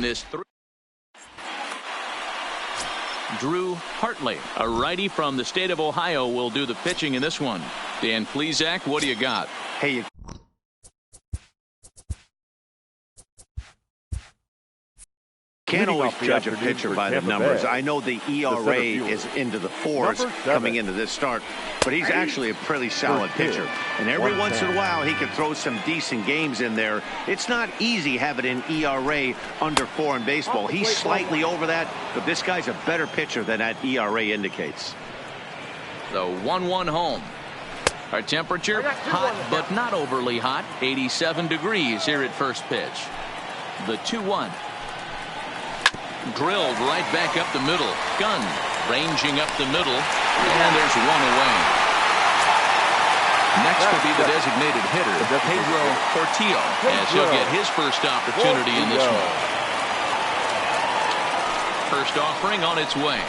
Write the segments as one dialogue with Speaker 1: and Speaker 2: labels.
Speaker 1: this Drew Hartley, a righty from the state of Ohio, will do the pitching in this one. Dan Plesac, what do you got?
Speaker 2: Hey, can't always judge a pitcher by the numbers. I know the ERA is into the 4s coming into this start, but he's actually a pretty solid pitcher. And every once in a while, he can throw some decent games in there. It's not easy having an ERA under 4 in baseball. He's slightly over that, but this guy's a better pitcher than that ERA indicates.
Speaker 1: The 1-1 home. Our temperature, hot but not overly hot, 87 degrees here at first pitch. The 2-1. Drilled right back up the middle. Gunn ranging up the middle, and there's one away. Next will be the designated hitter, Pedro Portillo, as he'll get his first opportunity in this one. First offering on its way.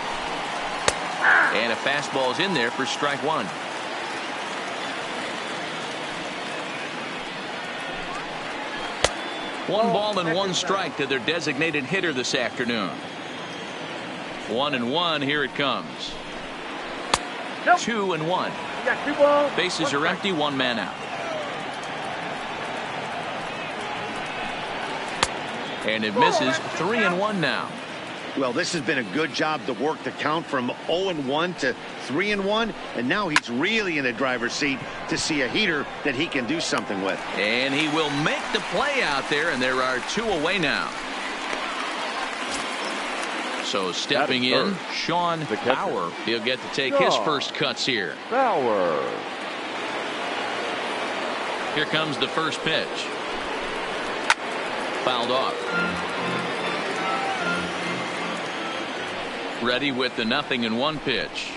Speaker 1: And a fastball's in there for strike one. One ball and one strike to their designated hitter this afternoon. 1-1, here it comes. 2-1. Bases are empty, one man out. And it misses. 3-1 now.
Speaker 2: Well, this has been a good job to work the count from 0-1 to 3-1, and now he's really in the driver's seat to see a heater that he can do something with.
Speaker 1: And he will make the play out there, and there are two away now. So stepping in, Sean Bauer. He'll get to take his first cuts here.
Speaker 3: Bauer.
Speaker 1: Here comes the first pitch. Fouled off. Ready with the 0-1 pitch.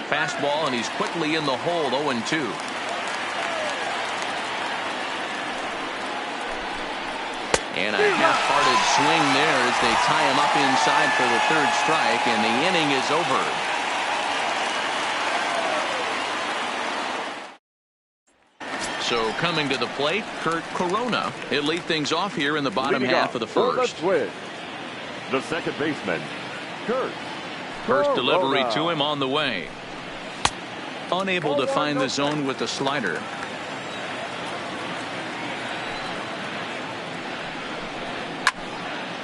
Speaker 1: Fastball, and he's quickly in the hole. 0-2. And a half-hearted swing there as they tie him up inside for the third strike, and the inning is over. So coming to the plate, Kurt Corona. He'll lead things off here in the bottom half of the first.
Speaker 3: The second baseman, Kurt.
Speaker 1: First delivery to him on the way. Unable to find the zone with the slider.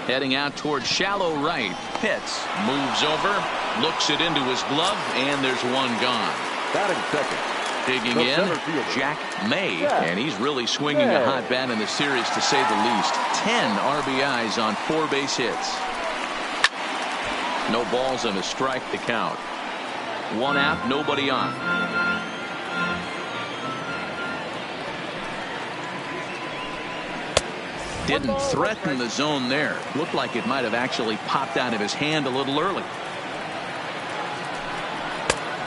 Speaker 1: Heading out towards shallow right. Pitts moves over, looks it into his glove, and there's one gone.
Speaker 3: Batting second.
Speaker 1: Digging in, Jack May, and he's really swinging a hot bat in the series, to say the least. 10 RBIs on 4 base hits. No balls and a strike to count. One out, nobody on. Didn't threaten the zone there. Looked like it might have actually popped out of his hand a little early.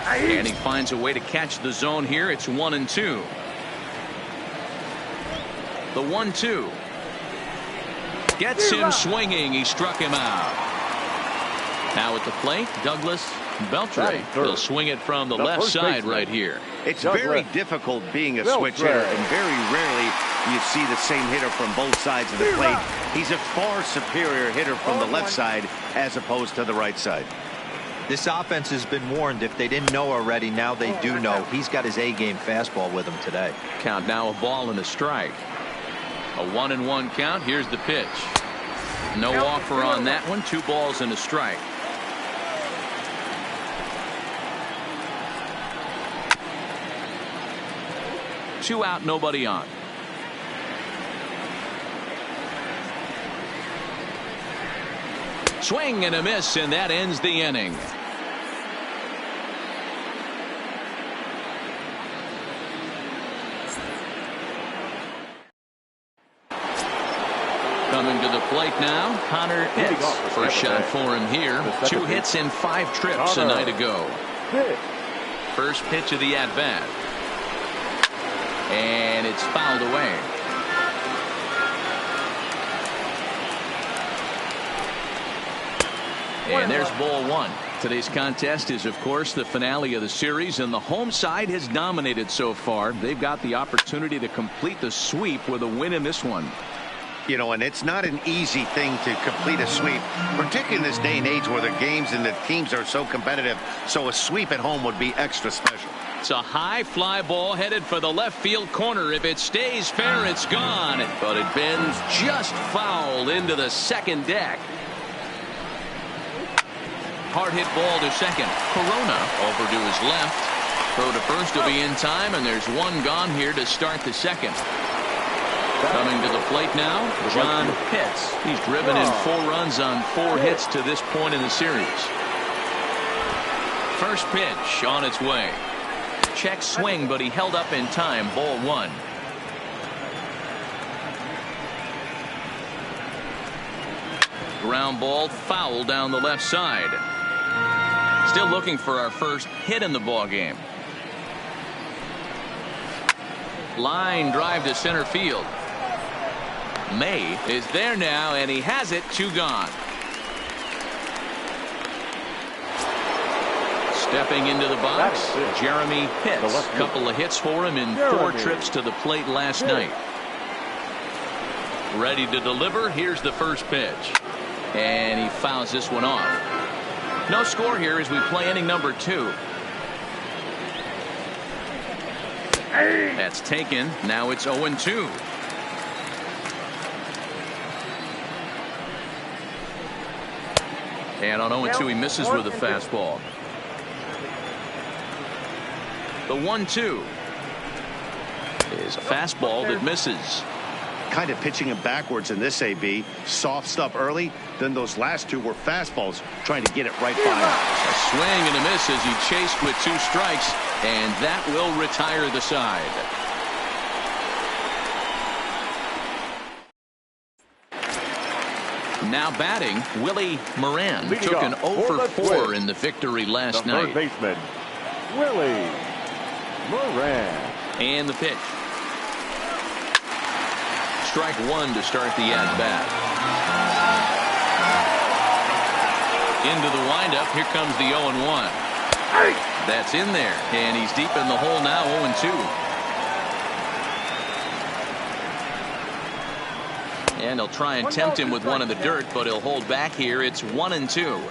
Speaker 1: And he finds a way to catch the zone here. It's 1-2. The 1-2. Gets him swinging. He struck him out. Now at the plate, Douglas Beltre. He'll swing it from the left side right here.
Speaker 2: It's very difficult being a switch hitter, and very rarely you see the same hitter from both sides of the plate. He's a far superior hitter from the left side as opposed to the right side.
Speaker 4: This offense has been warned. If they didn't know already, now they do know. He's got his A-game fastball with him today.
Speaker 1: Count now, a ball and a strike. A 1-1 count. Here's the pitch. No offer on that one. 2 balls and a strike. Two out, nobody on. Swing and a miss, and that ends the inning. Coming to the plate now, Connor Pitts. First shot for him here. 2 hits in 5 trips a night ago. First pitch of the at-bat. And it's fouled away. And there's ball 1. Today's contest is, of course, the finale of the series, and the home side has dominated so far. They've got the opportunity to complete the sweep with a win in this one.
Speaker 2: You know, and it's not an easy thing to complete a sweep, particularly in this day and age where the games and the teams are so competitive. So a sweep at home would be extra special.
Speaker 1: It's a high fly ball headed for the left field corner. If it stays fair, it's gone. But it bends just foul into the second deck. Hard hit ball to second. Corona over to his left. Throw to first will be in time, and there's one gone here to start the second. Coming to the plate now, John Pitts. He's driven in 4 runs on 4 hits to this point in the series. First pitch on its way. Check swing, but he held up in time. Ball 1. Ground ball foul down the left side. Still looking for our first hit in the ball game. Line drive to center field. May is there now, and he has it. 2 gone. Stepping into the box, Jeremy Pitts. A couple of hits for him in 4 trips to the plate last night. Ready to deliver. Here's the first pitch. And he fouls this one off. No score here as we play inning number 2. That's taken. Now it's 0-2. And on 0-2 he misses with a fastball. The 1-2 is a fastball that misses.
Speaker 2: Kind of pitching him backwards in this AB. Soft stuff early, then those last 2 were fastballs trying to get it right by him.
Speaker 1: A swing and a miss as he chased with 2 strikes, and that will retire the side. Now batting, Willie Moran took an 0-for-4 in the victory last night.
Speaker 3: Third baseman, Willie Moran.
Speaker 1: And the pitch. Strike 1 to start the at-bat. Into the windup. Here comes the 0-1. That's in there, and he's deep in the hole now. 0-2. And he'll try and tempt him with one in the dirt, but he'll hold back here. It's 1-2.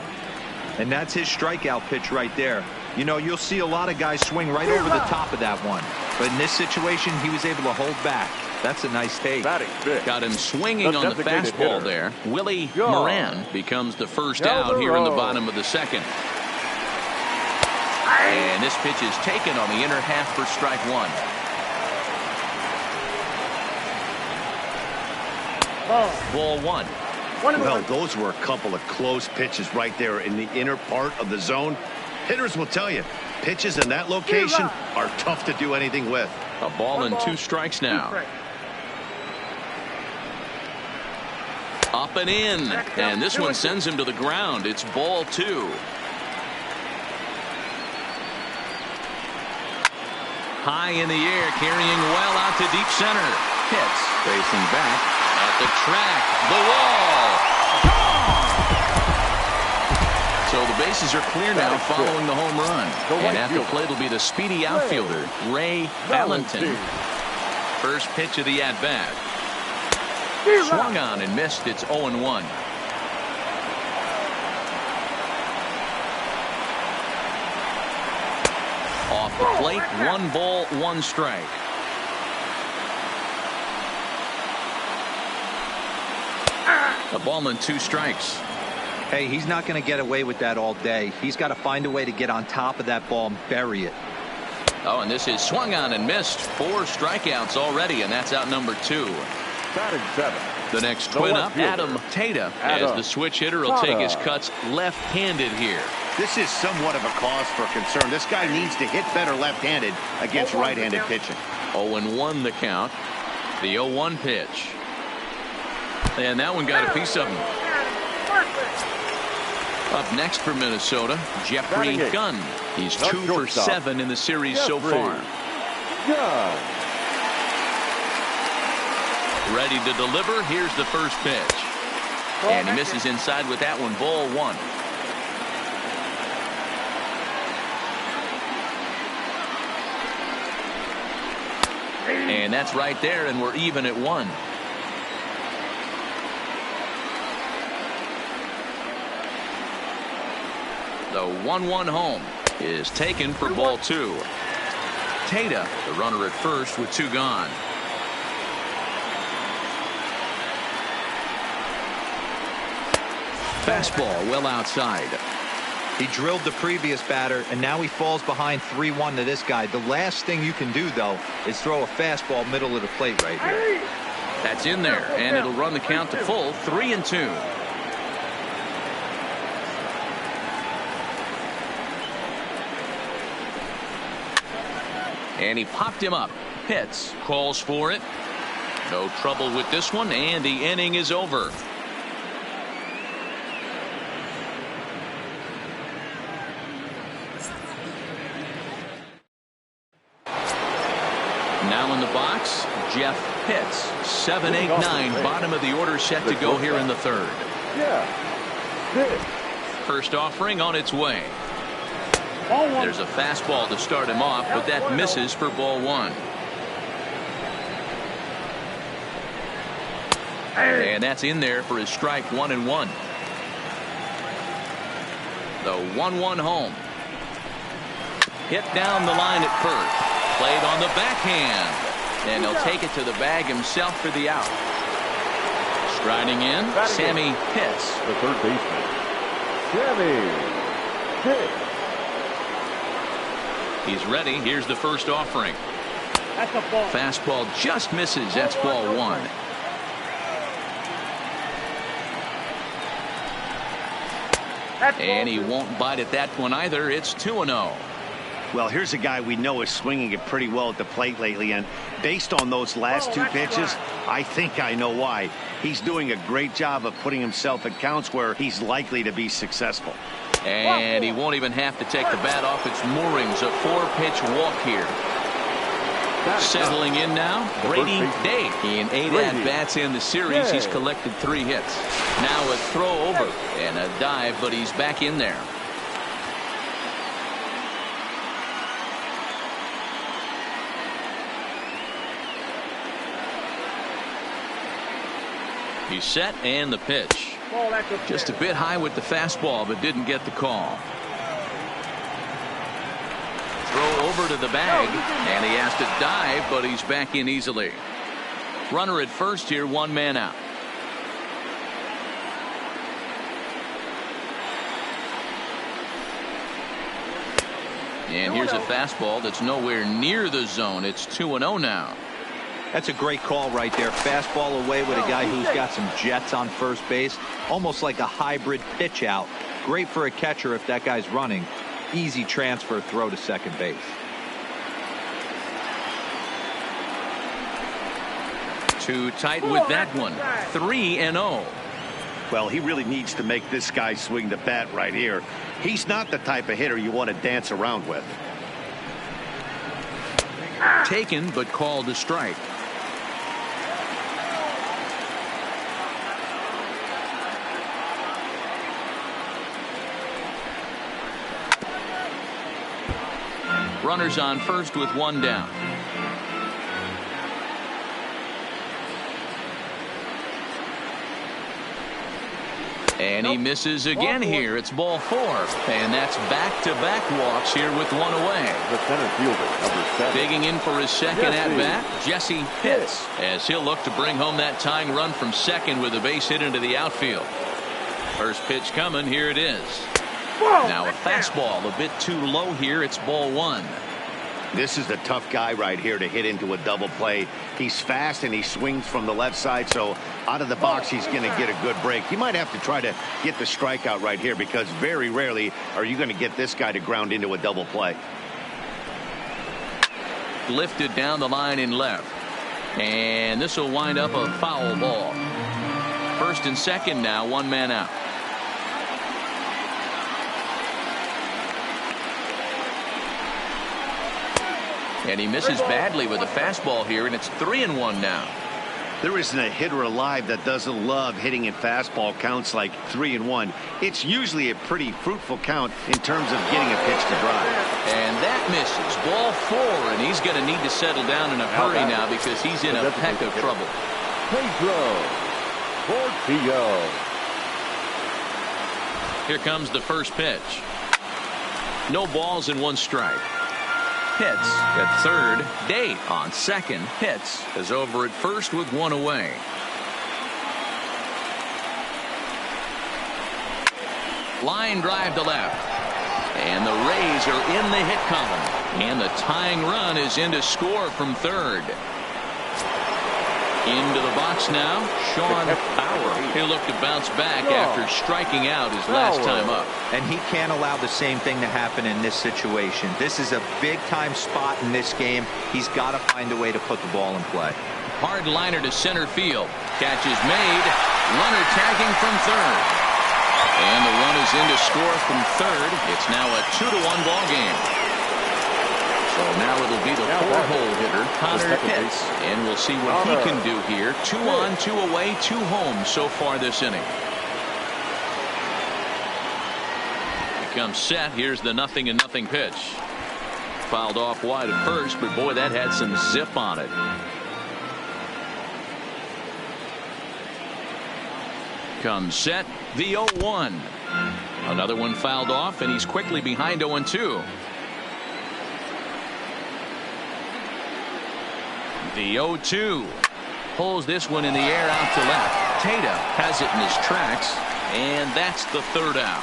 Speaker 4: And that's his strikeout pitch right there. You know, you'll see a lot of guys swing right over the top of that one. But in this situation, he was able to hold back. That's a nice take.
Speaker 1: Got him swinging on the fastball there. Willie Moran becomes the first out here in the bottom of the second. And this pitch is taken on the inner half for strike 1. Ball 1.
Speaker 2: Well, those were a couple of close pitches right there in the inner part of the zone. Hitters will tell you, pitches in that location are tough to do anything with.
Speaker 1: A ball and 2 strikes now. Up and in, and this one sends him to the ground. It's ball 2. High in the air, carrying well out to deep center. Hits, facing back at the track, the wall. So the bases are clear now following the home run. And at the plate will be the speedy outfielder, Ray Valentin. First pitch of the at-bat. Swung on and missed. It's 0-1. Off the plate, 1 ball, 1 strike. A ball and 2 strikes.
Speaker 4: Hey, he's not going to get away with that all day. He's got to find a way to get on top of that ball and bury it.
Speaker 1: Oh, and this is swung on and missed. 4 strikeouts already, and that's out number 2.
Speaker 3: Batting 7.
Speaker 1: The next twin up, Adam Tata, as the switch hitter will take his cuts left-handed here.
Speaker 2: This is somewhat of a cause for concern. This guy needs to hit better left-handed against right-handed pitching.
Speaker 1: 0-1 the count. The 0-1 pitch. And that one got a piece of him. Up next for Minnesota, Jeffrey Gunn. He's 2 for 7 in the series so far. Ready to deliver. Here's the first pitch. And he misses inside with that one. Ball 1. And that's right there, and we're even at 1. The 1-1 home is taken for ball 2. Tata, the runner at first with 2 gone. Fastball well outside.
Speaker 4: He drilled the previous batter, and now he falls behind 3-1 to this guy. The last thing you can do, though, is throw a fastball middle of the plate right here.
Speaker 1: That's in there, and it'll run the count to full 3-2. And he popped him up. Pitts calls for it. No trouble with this one, and the inning is over. Now in the box, Jeff Pitts. 7, 8, 9, bottom of the order set to go here in the third. First offering on its way. There's a fastball to start him off, but that misses for ball 1. And that's in there for his strike 1-1. The 1-1 home. Hit down the line at first. Played on the backhand. And he'll take it to the bag himself for the out. Striding in, Sammy Pitts.
Speaker 3: The third baseman, Sammy Pitts.
Speaker 1: He's ready. Here's the first offering.
Speaker 5: That's a ball.
Speaker 1: Fastball just misses. That's ball 1. And he won't bite at that one either. It's 2-0.
Speaker 2: Well, here's a guy we know is swinging it pretty well at the plate lately, and based on those last 2 pitches, I think I know why. He's doing a great job of putting himself at counts where he's likely to be successful.
Speaker 1: And he won't even have to take the bat off its moorings. A 4-pitch walk here. Settling in now, Brady Day. In 8 at-bats in the series, he's collected 3 hits. Now a throw over and a dive, but he's back in there. He's set, and the pitch. Just a bit high with the fastball, but didn't get the call. Throw over to the bag, and he has to dive, but he's back in easily. Runner at first here, 1 man out. And here's a fastball that's nowhere near the zone. It's 2-0 now.
Speaker 4: That's a great call right there. Fastball away with a guy who's got some jets on first base. Almost like a hybrid pitch out. Great for a catcher if that guy's running. Easy transfer throw to second base.
Speaker 1: Too tight with that one. 3-0.
Speaker 2: Well, he really needs to make this guy swing the bat right here. He's not the type of hitter you want to dance around with.
Speaker 1: Taken, but called a strike. Runners on first with 1 down. And he misses again here. It's ball 4. And that's back-to-back walks here with 1 away.
Speaker 3: The center fielder, number 7.
Speaker 1: Digging in for his second at-bat, Jesse Pitts, as he'll look to bring home that tying run from second with a base hit into the outfield. First pitch coming. Here it is. Now a fastball a bit too low here. It's ball 1.
Speaker 2: This is a tough guy right here to hit into a double play. He's fast and he swings from the left side, so out of the box he's going to get a good break. He might have to try to get the strikeout right here because very rarely are you going to get this guy to ground into a double play.
Speaker 1: Lifted down the line in left. And this will wind up a foul ball. First and second now, 1 man out. And he misses badly with a fastball here, and it's 3-1 now.
Speaker 2: There isn't a hitter alive that doesn't love hitting in fastball counts like 3-1. It's usually a pretty fruitful count in terms of getting a pitch to drive.
Speaker 1: And that misses. Ball 4, and he's going to need to settle down in a hurry now because he's in a peck of trouble.
Speaker 3: Pedro Portillo.
Speaker 1: Here comes the first pitch. No balls and 1 strike. Hits at third. Day on second. Hits is over at first with 1 away. Line drive to left. And the Rays are in the hit column. And the tying run is in to score from third. Into the box now, Sean Bauer. He'll look to bounce back after striking out his last time up.
Speaker 4: And he can't allow the same thing to happen in this situation. This is a big-time spot in this game. He's got to find a way to put the ball in play.
Speaker 1: Hard liner to center field. Catch is made. Runner tagging from third. And the run is in to score from third. It's now a 2-1 ball game. So now it'll be the 4-hole hitter, Connor Pitts. And we'll see what he can do here. 2 on, 2 away, 2 home so far this inning. He comes set. Here's the 0-0 pitch. Fouled off wide at first, but boy, that had some zip on it. Comes set. The 0-1. Another one fouled off, and he's quickly behind 0-2. The 0-2 pulls this one in the air out to left. Tata has it in his tracks, and that's the 3rd out.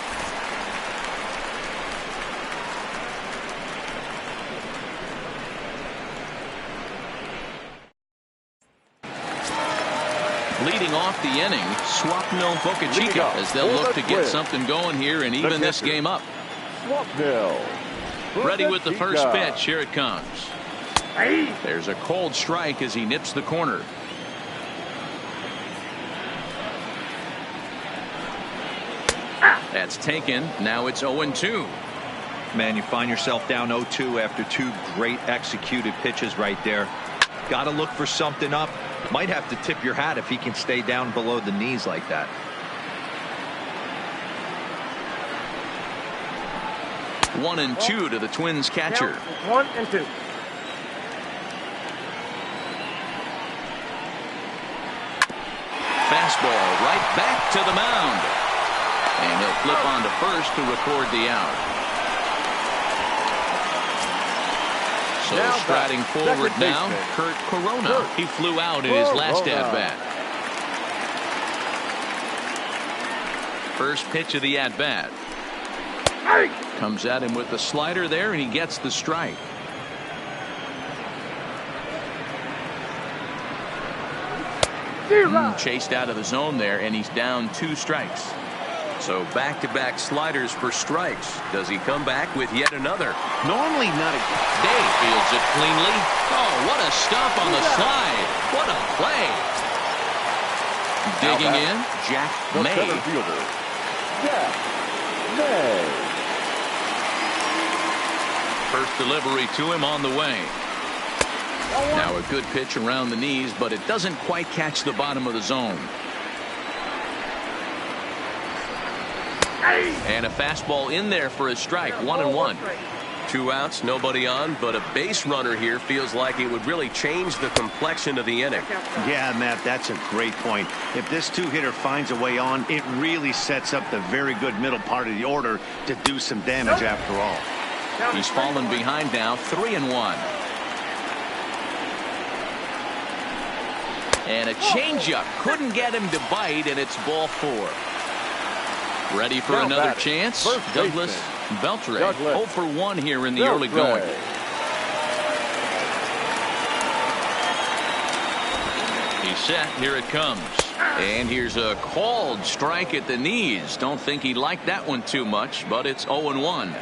Speaker 1: Leading off the inning, Swapnil Bocachica, as they'll look to get something going here and even this game up. Ready with the first pitch. Here it comes. There's a cold strike as he nips the corner. That's taken. Now it's 0-2.
Speaker 4: Man, you find yourself down 0-2 after 2 great executed pitches right there. Got to look for something up. Might have to tip your hat if he can stay down below the knees like that.
Speaker 1: One and 2 to the Twins catcher.
Speaker 5: 1 and 2.
Speaker 1: Fastball right back to the mound. And he'll flip on to first to record the out. So striding forward now, Kurt Corona. He flew out in his last at-bat. First pitch of the at-bat. Comes at him with the slider there, and he gets the strike. Chased out of the zone there, and he's down 2 strikes.
Speaker 6: So back-to-back sliders for strikes. Does he come back with yet another?
Speaker 2: Normally not a...
Speaker 1: Day fields it cleanly. Oh, what a stop on the slide. What a play. Digging in, Jack May.
Speaker 3: Center fielder, Jack May.
Speaker 1: First delivery to him on the way. Now a good pitch around the knees, but it doesn't quite catch the bottom of the zone. And a fastball in there for a strike. 1-1.
Speaker 6: 2 outs, nobody on, but a base runner here feels like it would really change the complexion of the inning.
Speaker 2: Yeah, Matt, that's a great point. If this 2-hitter finds a way on, it really sets up the very good middle part of the order to do some damage after all.
Speaker 1: He's fallen behind now, 3-1. And a changeup couldn't get him to bite, and it's ball 4. Ready for another chance. Douglas Beltre, 0 for 1 here in the early going. He's set. Here it comes. And here's a called strike at the knees. Don't think he liked that one too much, but it's 0-1.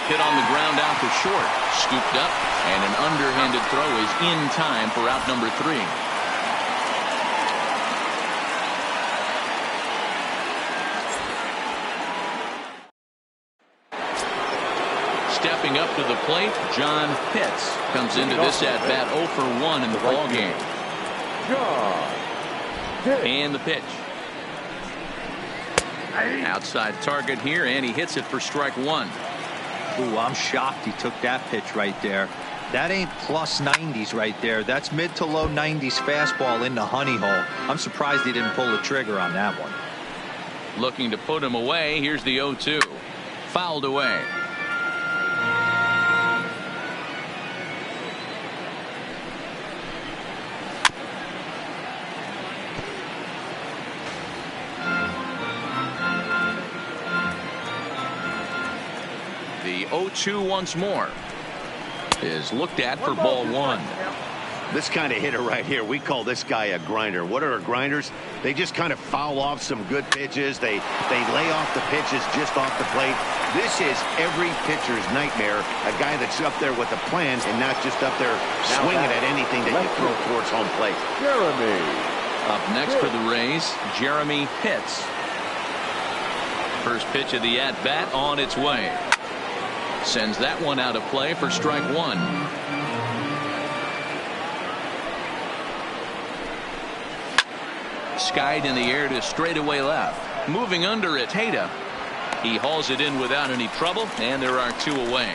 Speaker 1: Hit on the ground out to short. Scooped up, and an underhanded throw is in time for out number 3. Stepping up to the plate, John Pitts comes into this at-bat 0 for 1 in the ballgame. And the pitch. Outside target here, and he hits it for strike 1.
Speaker 4: Ooh, I'm shocked he took that pitch right there. That ain't plus 90s right there. That's mid to low 90s fastball in the honey hole. I'm surprised he didn't pull the trigger on that one.
Speaker 1: Looking to put him away. Here's the 0-2. Fouled away. The 0-2 once more is looked at for ball one.
Speaker 2: This kind of hitter right here, we call this guy a grinder. What are grinders? They just kind of foul off some good pitches. They lay off the pitches just off the plate. This is every pitcher's nightmare. A guy that's up there with a plan and not just up there swinging at anything that you throw towards home plate.
Speaker 3: Jeremy.
Speaker 1: Up next for the Rays, Jeremy Pitts. First pitch of the at-bat on its way. Sends that one out of play for strike one. Skied in the air to straightaway left. Moving under it, Tejeda. He hauls it in without any trouble, and there are two away.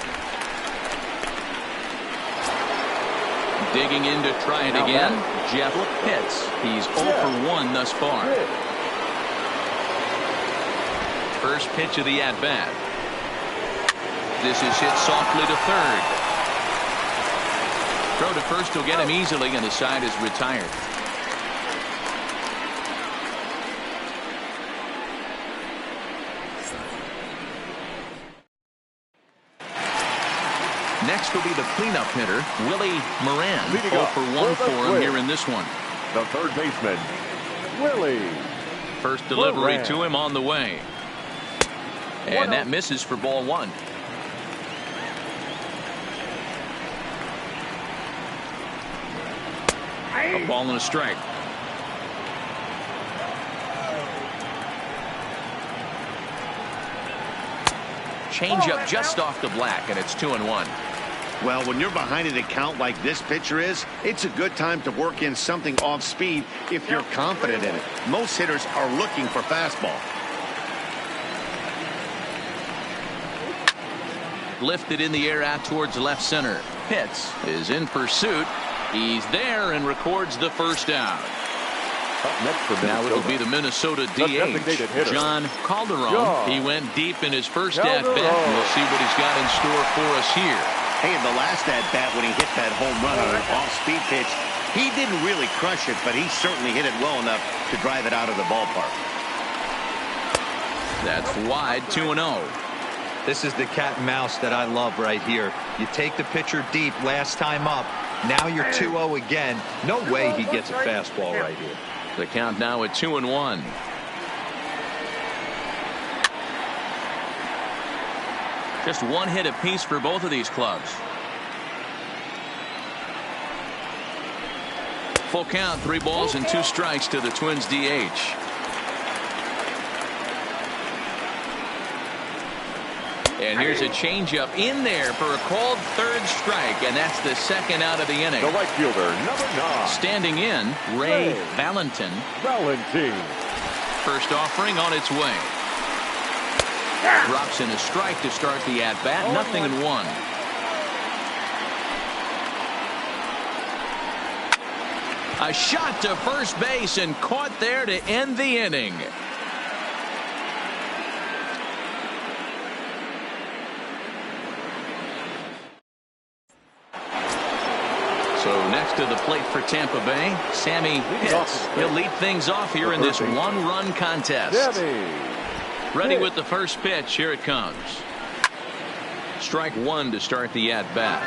Speaker 1: Digging in to try it again, Jeff Pitts. He's 0 for 1 thus far. First pitch of the at-bat. This is hit softly to third. Throw to first will get him easily, and the side is retired. Next will be the cleanup hitter, Willie Moran. 0 for 1 for him here in this one.
Speaker 3: The third baseman, Willie.
Speaker 1: First delivery to him on the way. And that misses for ball one. A ball and a strike. Change up just off the black, and it's 2-1.
Speaker 2: Well, when you're behind an account like this pitcher is, it's a good time to work in something off speed if you're confident in it. Most hitters are looking for fastball.
Speaker 1: Lifted in the air out towards left center. Pitts is in pursuit. He's there and records the first out. Now it'll be the Minnesota DH, John Calderon. He went deep in his first at-bat. We'll see what he's got in store for us here.
Speaker 2: Hey, in the last at-bat when he hit that home run on an off-speed pitch, he didn't really crush it, but he certainly hit it well enough to drive it out of the ballpark.
Speaker 1: That's wide, 2-0.
Speaker 4: This is the cat and mouse that I love right here. You take the pitcher deep last time up. Now you're 2-0 again. No way he gets a fastball right here.
Speaker 1: The count now at 2-1. Just one hit apiece for both of these clubs. Full count, 3 balls and 2 strikes to the Twins DH. And here's a changeup in there for a called third strike, and that's the second out of the inning.
Speaker 3: The right fielder, number 9.
Speaker 1: Standing in, Ray Valentin. First offering on its way. Drops in a strike to start the at-bat. 0-1. A shot to first base and caught there to end the inning. So next to the plate for Tampa Bay, Sammy Pitts. He'll lead things off here in this one-run contest. Ready with the first pitch. Here it comes. Strike one to start the at-bat.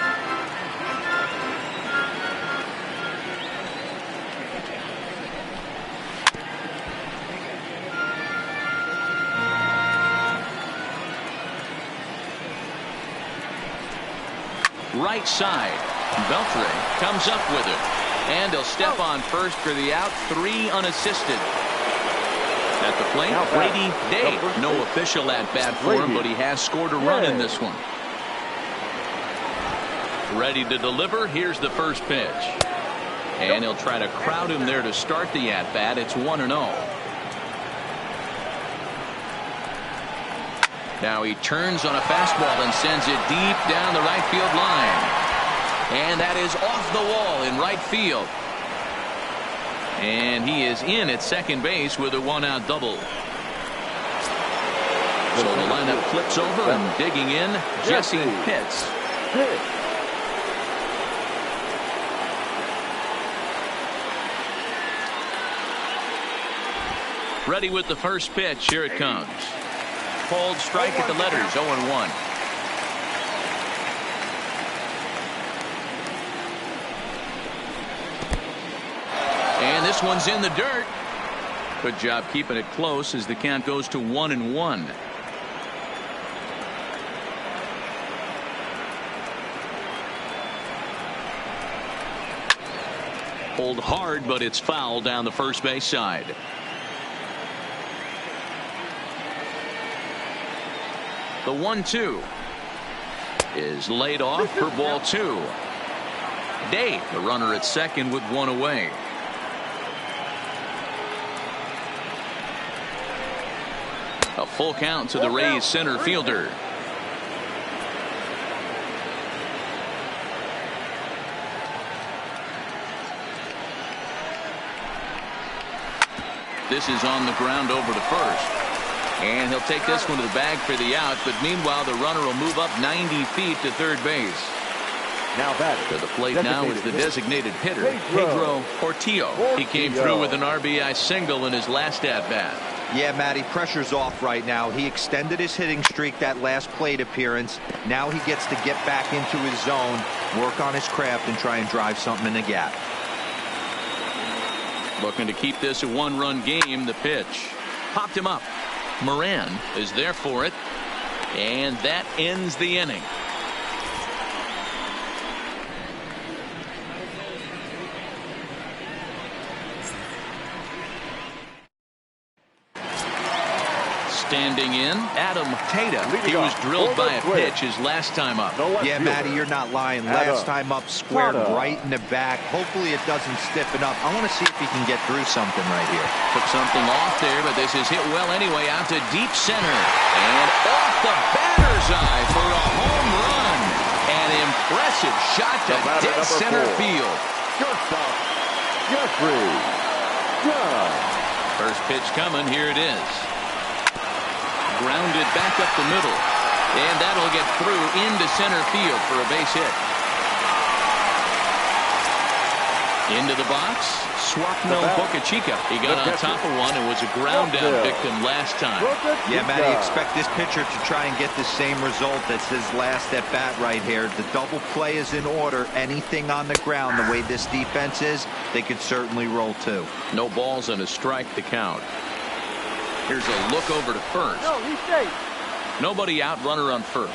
Speaker 1: Right side. Beltre comes up with it. And he'll step on first for the out. 3 unassisted. At the plate, Brady Day. No official at-bat for him, but he has scored a run in this one. Ready to deliver. Here's the first pitch. And he'll try to crowd him there to start the at-bat. It's 1-0. Now he turns on a fastball and sends it deep down the right field line. And that is off the wall in right field. And he is in at second base with a one-out double. So the lineup flips over and digging in, Jesse Pitts. Ready with the first pitch. Here it comes. Called strike at the letters, 0-1. And this one's in the dirt. Good job keeping it close as the count goes to 1-1. Pulled hard, but it's foul down the first base side. The 1-2 is laid off for ball 2. Day, the runner at second with one away. A full count to the Rays center fielder. This is on the ground over to first. And he'll take this one to the bag for the out. But meanwhile, the runner will move up 90 feet to third base.
Speaker 3: Now batter.
Speaker 1: To the plate now is the designated hitter, Pedro Portillo. He came through with an RBI single in his last at-bat.
Speaker 4: Yeah, Matty, pressure's off right now. He extended his hitting streak that last plate appearance. Now he gets to get back into his zone, work on his craft, and try and drive something in the gap.
Speaker 1: Looking to keep this a one-run game. The pitch popped him up. Moran is there for it, and that ends the inning. Standing in, Adam Tata. He was drilled by a pitch his last time up.
Speaker 4: Yeah, Matty, you're not lying. Last time up, squared right in the back. Hopefully it doesn't stiffen up. I want to see if he can get through something right here.
Speaker 1: Took something off there, but this is hit well anyway, out to deep center. And off the batter's eye for a home run. An impressive shot to dead center field.
Speaker 3: Shortstop, Jeffrey Dunn.
Speaker 1: First pitch coming. Here it is. Grounded back up the middle, and that'll get through into center field for a base hit. Into the box, Swapnil Bocachica. He got on top of one and was a ground down victim last time.
Speaker 4: Yeah, Matty, expect this pitcher to try and get the same result as his last at bat right here. The double play is in order. Anything on the ground, the way this defense is, they could certainly roll too.
Speaker 1: No balls and a strike to count. Here's a look over to first.
Speaker 3: No, he's safe.
Speaker 1: Nobody out, runner on first.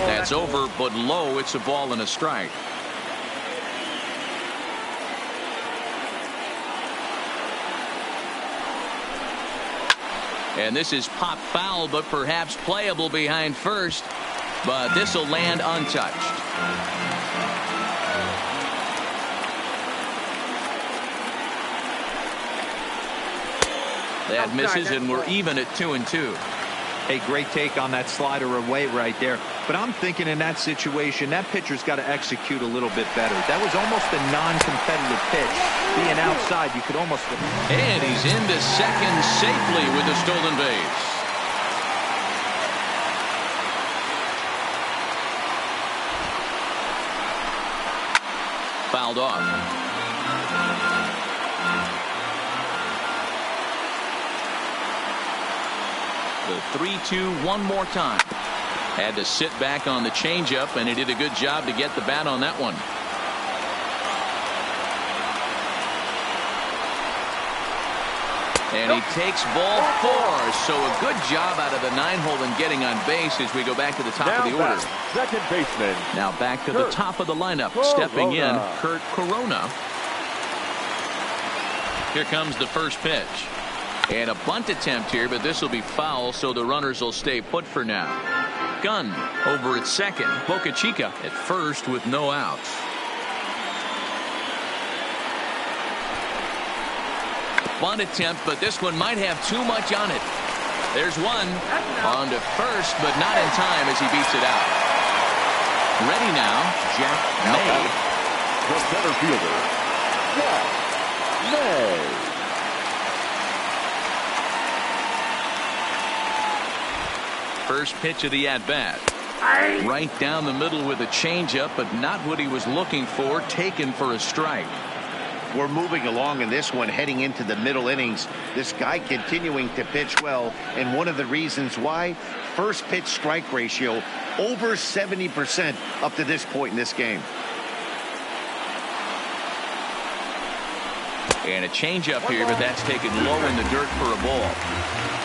Speaker 1: That's over, but low. It's a ball and a strike. And this is pop foul, but perhaps playable behind first. But this will land untouched. That misses, and we're even at 2-2.
Speaker 4: Hey, great take on that slider away right there. But I'm thinking in that situation, that pitcher's got to execute a little bit better. That was almost a non-competitive pitch. Being outside, you could almost...
Speaker 1: And he's into second safely with the stolen base. Fouled off. The 3-2 one more time. Had to sit back on the changeup, and he did a good job to get the bat on that one. And he takes ball 4. So a good job out of the 9-hole and getting on base as we go back to the top of the order.
Speaker 3: Second baseman.
Speaker 1: Now back to the top of the lineup. Stepping in, Kurt Corona. Here comes the first pitch. And a bunt attempt here, but this will be foul, so the runners will stay put for now. Gunn over at second. Bocachica at first with no outs. bunt attempt, but this one might have too much on it. There's one on to first, but not in time as he beats it out. Ready now, Jack May.
Speaker 3: The center fielder, Jack May.
Speaker 1: First pitch of the at-bat. Right down the middle with a changeup, but not what he was looking for, taken for a strike.
Speaker 2: We're moving along in this one, heading into the middle innings. This guy continuing to pitch well, and one of the reasons why, first pitch strike ratio over 70% up to this point in this game.
Speaker 1: And a changeup here, but that's taken low in the dirt for a ball.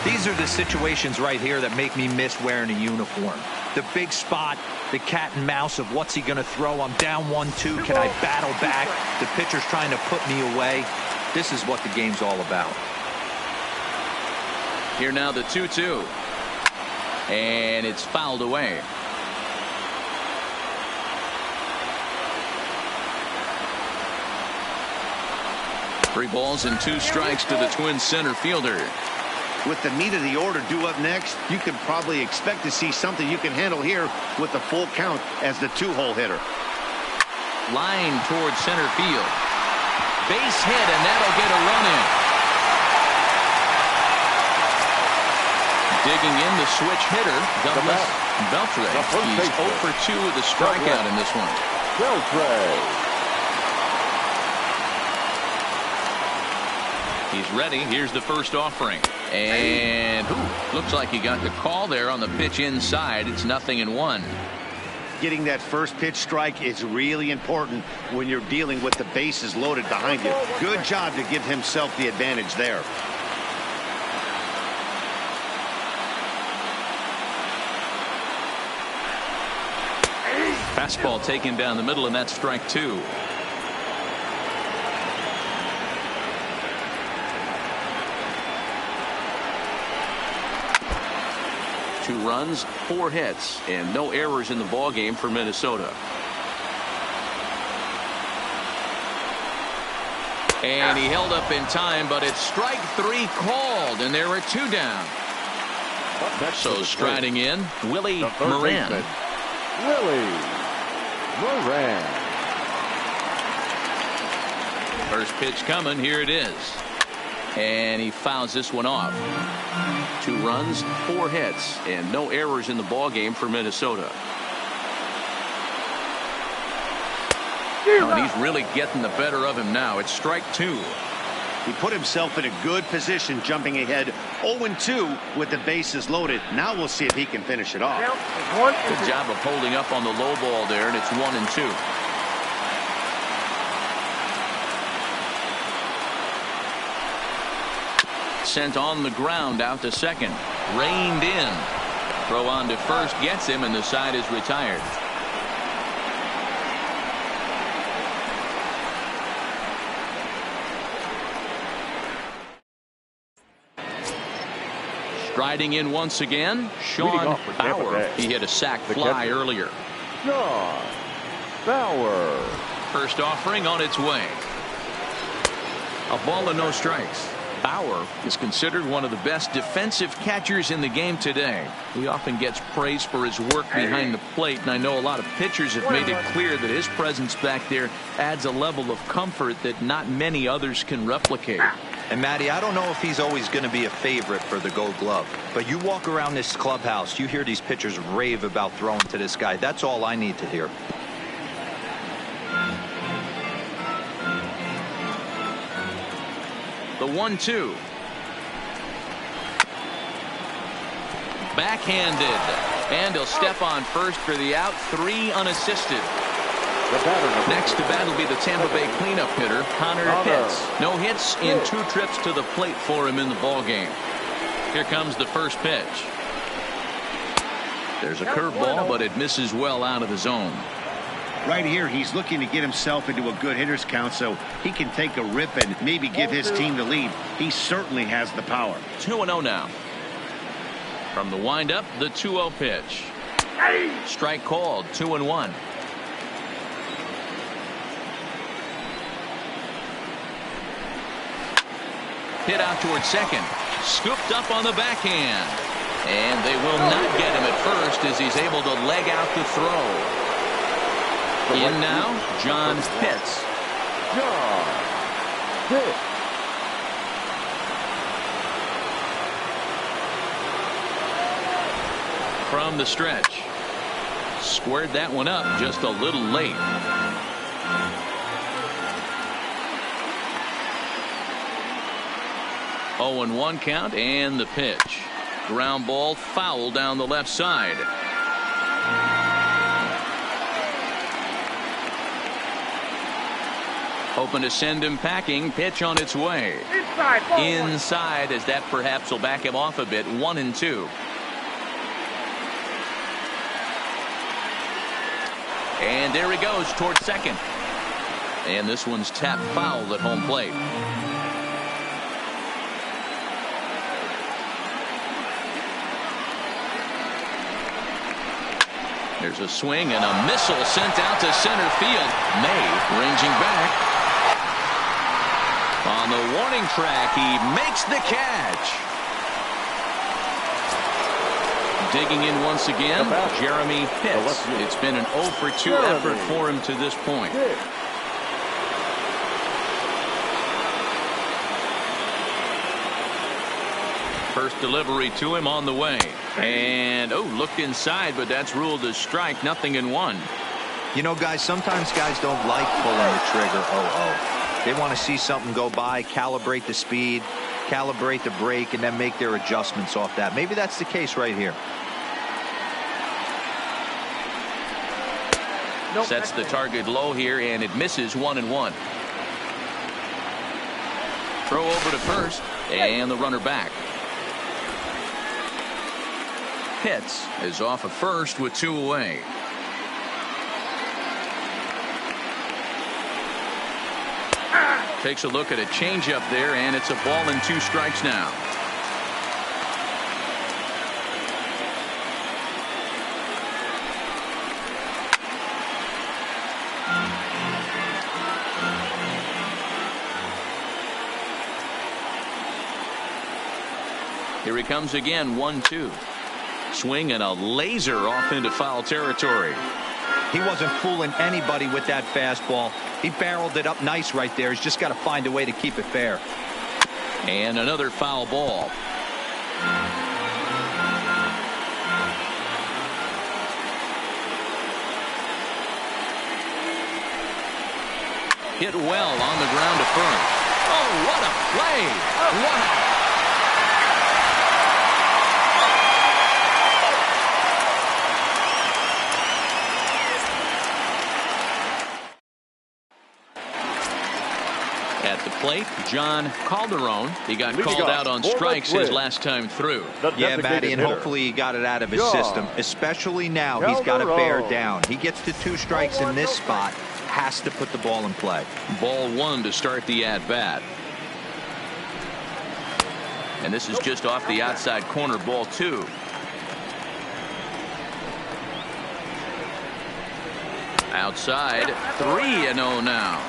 Speaker 4: These are the situations right here that make me miss wearing a uniform. The big spot, the cat and mouse of what's he going to throw. I'm down 1-2. Can I battle back? The pitcher's trying to put me away. This is what the game's all about.
Speaker 1: Here now the 2-2. And it's fouled away. Three balls and two strikes to the Twins center fielder.
Speaker 2: With the meat of the order due up next, you can probably expect to see something you can handle here with the full count as the two-hole hitter.
Speaker 1: Line towards center field. Base hit, and that'll get a run in. Digging in the switch hitter, Douglas Beltre. He's 0 for 2 with a strikeout in this one.
Speaker 3: Beltre.
Speaker 1: He's ready. Here's the first offering. And looks like he got the call there on the pitch inside. It's 0-1.
Speaker 2: Getting that first pitch strike is really important when you're dealing with the bases loaded behind you. Good job to give himself the advantage there.
Speaker 1: Fastball taken down the middle, and that's strike 2. Two runs, 4 hits, and no errors in the ballgame for Minnesota. And he held up in time, but it's strike 3 called, and there are 2 down. So striding in, Willie Moran.
Speaker 3: Willie Moran.
Speaker 1: First pitch coming, here it is. And he fouls this one off. 2 runs, 4 hits, and no errors in the ballgame for Minnesota. And he's really getting the better of him now. It's strike 2.
Speaker 2: He put himself in a good position, jumping ahead 0-2 with the bases loaded. Now we'll see if he can finish it off.
Speaker 1: Good job of holding up on the low ball there, and it's 1-2. Sent on the ground out to second. Reined in. Throw on to first gets him, and the side is retired. Striding in once again, Sean Bauer. He hit a sac fly earlier.
Speaker 3: Sean Bauer.
Speaker 1: First offering on its way. A ball and no strikes. Bauer is considered one of the best defensive catchers in the game today. He often gets praise for his work behind the plate, and I know a lot of pitchers have made it clear that his presence back there adds a level of comfort that not many others can replicate.
Speaker 4: And Matty, I don't know if he's always going to be a favorite for the Gold Glove, but you walk around this clubhouse, you hear these pitchers rave about throwing to this guy. That's all I need to hear.
Speaker 1: The 1-2. Backhanded. And he'll step on first for the out. 3 unassisted. Next to bat will be the Tampa Bay cleanup hitter, Connor Pitts. No hits in 2 trips to the plate for him in the ballgame. Here comes the first pitch. There's a curveball, but it misses well out of the zone.
Speaker 2: Right here, he's looking to get himself into a good hitter's count so he can take a rip and maybe give his team the lead. He certainly has the power.
Speaker 1: 2-0 now. From the windup, the 2-0 pitch. Strike called, 2-1. Hit out towards second. Scooped up on the backhand. And they will not get him at first as he's able to leg out the throw. In now, John Pitts.
Speaker 3: John Pitts.
Speaker 1: From the stretch. Squared that one up just a little late. Oh, and 1 count and the pitch. Ground ball foul down the left side. Hoping to send him packing. Pitch on its way. Inside as that perhaps will back him off a bit. 1-2. And there he goes towards second. And this one's tapped foul at home plate. There's a swing and a missile sent out to center field. May ranging back. On the warning track, he makes the catch. Digging in once again, Jeremy Pitts. It's been an 0 for 2 effort for him to this point. First delivery to him on the way. And, looked inside, but that's ruled a strike. 0-1.
Speaker 4: You know, guys, sometimes guys don't like pulling the trigger 0-0. They want to see something go by, calibrate the speed, calibrate the brake, and then make their adjustments off that. Maybe that's the case right here.
Speaker 1: Sets the target low here, and it misses. 1-1. Throw over to first, and the runner back. Pitts is off of first with 2 away. Takes a look at a changeup there, and it's a ball and 2 strikes now. Here he comes again. 1-2. Swing and a laser off into foul territory.
Speaker 4: He wasn't fooling anybody with that fastball. He barreled it up nice right there. He's just got to find a way to keep it fair.
Speaker 1: And another foul ball. Hit well on the ground to first. Oh, what a play. Wow. At the plate, John Calderon. He got called out on strikes his last time through.
Speaker 4: Yeah, Matty, and hopefully he got it out of his system, especially now. He's got to bear down. He gets to 2 strikes in this spot, has to put the ball in play.
Speaker 1: Ball 1 to start the at-bat. And this is just off the outside corner. Ball 2. Outside, 3-0 now.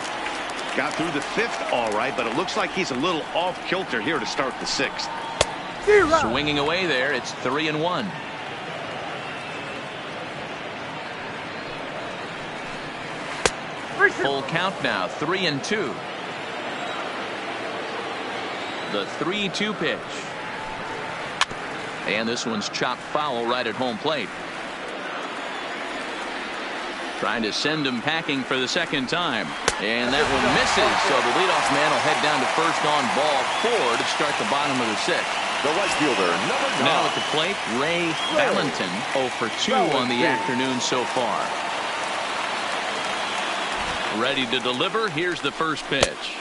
Speaker 2: Got through the 5th all right, but it looks like he's a little off kilter here to start the 6th.
Speaker 1: Swinging away there. It's 3-1. Full count now. 3-2. The 3-2 pitch. And this one's chopped foul right at home plate. Trying to send him packing for the 2nd time. And that one misses. So the leadoff man will head down to first on ball 4 to start the bottom of the 6th.
Speaker 3: The right fielder, number 9.
Speaker 1: Now at the plate, Ray Valentin. 0 for 2 on the afternoon so far. Ready to deliver. Here's the first pitch.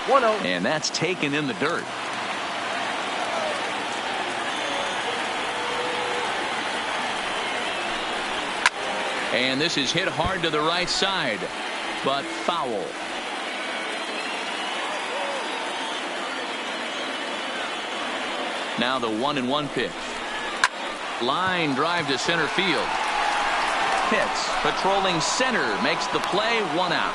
Speaker 3: 1-0.
Speaker 1: And that's taken in the dirt. And this is hit hard to the right side, but foul. Now the 1-1 pitch. Line drive to center field. Pitts patrolling center makes the play. 1 out.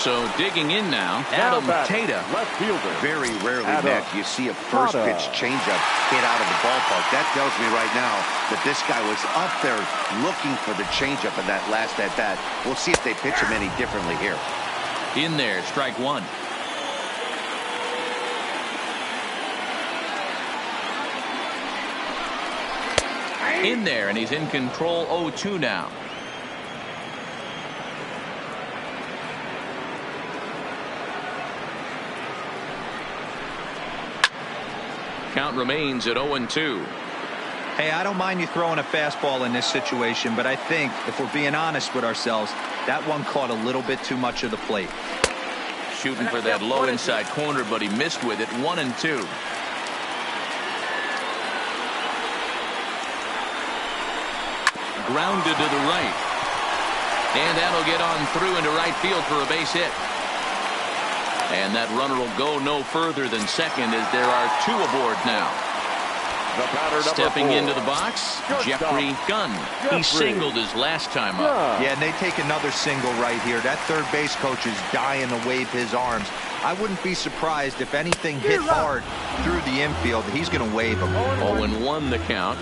Speaker 1: So digging in now, Adam Tata.
Speaker 3: Left fielder.
Speaker 2: Very rarely, Matt, you see a first pitch changeup hit out of the ballpark. That tells me right now that this guy was up there looking for the changeup in that last at bat. We'll see if they pitch him any differently here.
Speaker 1: In there, strike one. In there, and he's in control. 0-2 now. Count remains at 0-2.
Speaker 4: Hey, I don't mind you throwing a fastball in this situation, but I think if we're being honest with ourselves, that one caught a little bit too much of the plate.
Speaker 1: Shooting for that low inside corner, but he missed with it. 1-2. Grounded to the right. And that'll get on through into right field for a base hit. And that runner will go no further than second as there are two aboard now. Stepping into the box, Jeffrey Gunn. He singled his last time up.
Speaker 4: Yeah, and they take another single right here. That third base coach is dying to wave his arms. I wouldn't be surprised if anything hit hard through the infield. He's going to wave them.
Speaker 1: 0-1 the count.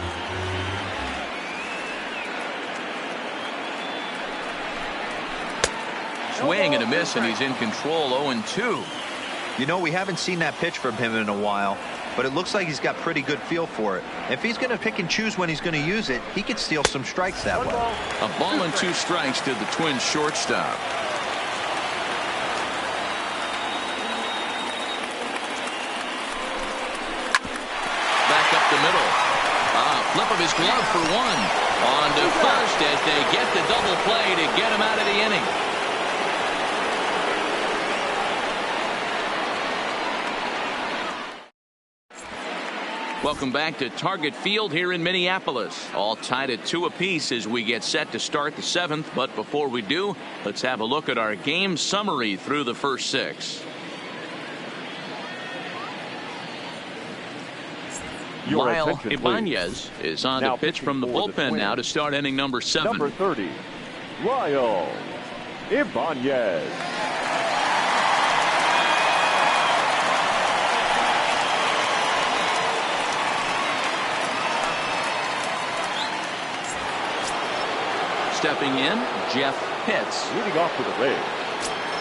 Speaker 1: Swing and a miss, and he's in control. 0-2.
Speaker 4: You know, we haven't seen that pitch from him in a while, but it looks like he's got pretty good feel for it. If he's going to pick and choose when he's going to use it, he could steal some strikes that way.
Speaker 1: A ball and 2 strikes to the Twins shortstop. Back up the middle. Flip of his glove for one. On to first as they get the double play to get him out of the inning. Welcome back to Target Field here in Minneapolis. All tied at 2 apiece as we get set to start the 7th. But before we do, let's have a look at our game summary through the first 6. Lyle Ibanez is on to pitch from the bullpen now to start inning number 7.
Speaker 3: Number 30, Lyle Ibanez.
Speaker 1: Stepping in, Jeff Pitts.
Speaker 3: Leading off to the Rays,